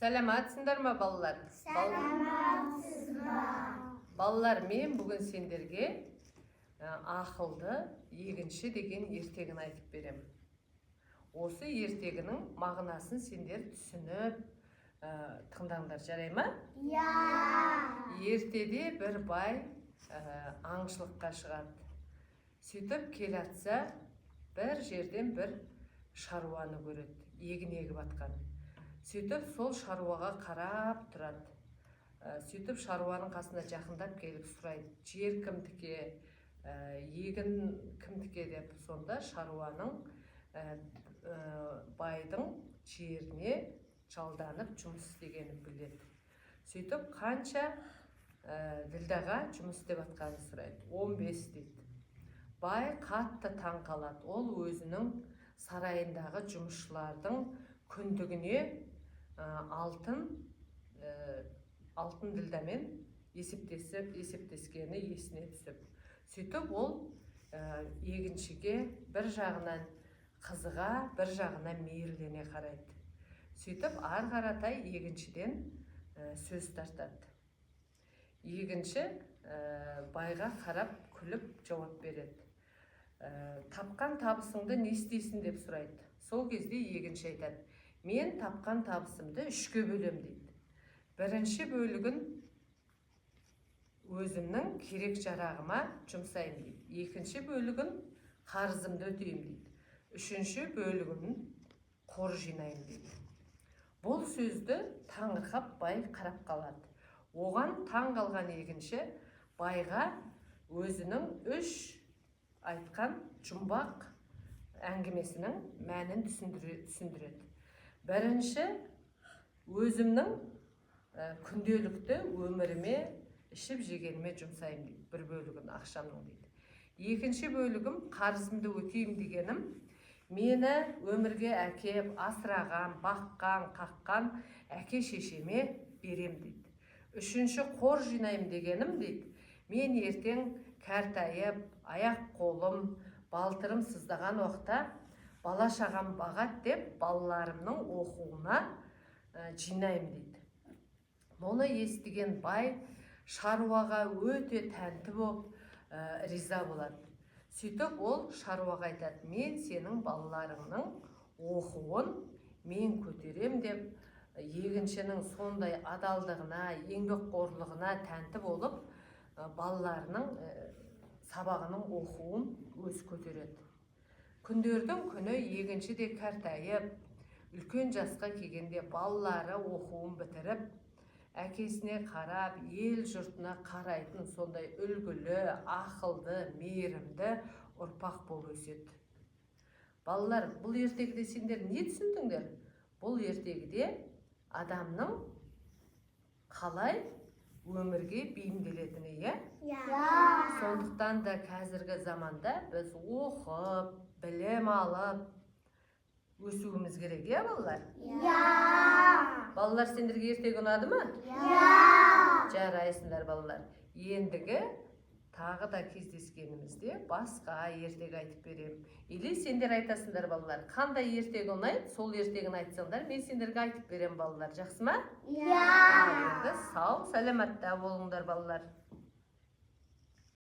Сәлематсыңдар ма, балалар? Сәлематсызба. Балалар, мен бүгін сендерге ақылды егінші деген ертегіні айтып берем. Осы ертегінің мағынасын сендер түсініп тыңдаңдар, жарай ма? Ертеде бір бай аңшылыққа шығады. Сөйтіп келатса, бір жерден бір шаруаны көреді, егін егіп атқан. Сөйтіп сол шаруаға қарап тұрады. Сөйтіп шаруаның қасына жақындап келіп сұрайды: жер кімдікі, егін кімдікі деп. Сонда шаруаның байдың жеріне жалданып жұмыс істегенін біледі. Сөйтіп қанша ділдаға жұмыс істеп атқанын сұрайды. 15 дейді. Бай қатты таң қалады. Ол өзінің сарайындағы жұмысшылардың күндігіне алтын ділдамен есептескені есіне түсіп. Сөйтіп ол егіншіге бір жағынан қызыға, бір жағынан мейірлене қарайды. Сөйтіп ары қаратай егіншіден сөз тартады. Егінші байға қарап күліп жауап береді. Тапқан табысыңды не істейсің деп сұрайды. Сол кезде егінші айтады: мен тапқан табысымды 3-ке бөлем дейді. Бірінші бөлігін өзімнің керек жарағыма жұмсаймын дейді. Екінші бөлігін қарызымды өтеймін дейді. Үшінші бөлігін қор жинаймын дейді. Бұл сөзді таңырқап бай қарап қалады. Оған таң қалған егінші байға өзінің 3 айтқан жұмбақ әңгімесінің мәнін түсіндіреді. Бірінші, өзімнің күнделікті өміріме, ішіп жегеніме жұмсаймын дейді, бір бөлігін ақшамның дейді. Екінші бөлігім қарызымды өтеймін дегенім, мені өмірге әкеп, асыраған, баққан, қаққан әке шешеме берем дейді. Үшінші, қор жинаймын дегенім дейді, мен ертең кәртайып, аяқ қолым, балтырым сыздаған уақытта бала шағам бағат деп балаларымның оқуына жинаймын дейді. Мұны естіген бай шаруаға өте тәнті болып риза болады. Сөйтіп ол шаруаға айтады: мен сенің балаларыңның оқуын мен көтерем деп, егіншінің сондай адалдығына, еңбекқорлығына тәнті болып, балаларының сабағының оқуын өз көтереді. Күндердің күні егінші де кәртайып, үлкен жасқа келгенде балалары оқуын бітіріп, әкесіне қарап, ел жұртына қарайтын сондай үлгілі, ақылды, мейірімді ұрпақ болып өседі. Балалар, бұл ертегіде сендер не түсіндіңдер? Бұл ертегіде адамның қалай өмірге бейімделетіні, иә? Сондықтан да қазіргі заманда біз оқып, білім алып өсуіміз керек, иә балалар? Балалар, сендерге ертегі ұнады ма? Жарайсыңдар балалар. Ендігі тағы да кездескенімізде басқа ертегі айтып берем. Или сендер айтасыңдар балалар. Қандай ертегі ұнайды, сол ертегіні айтсаңдар, мен сендерге айтып берем балалар. Жақсы ма? Енді сау, сәлематта болыңдар балалар.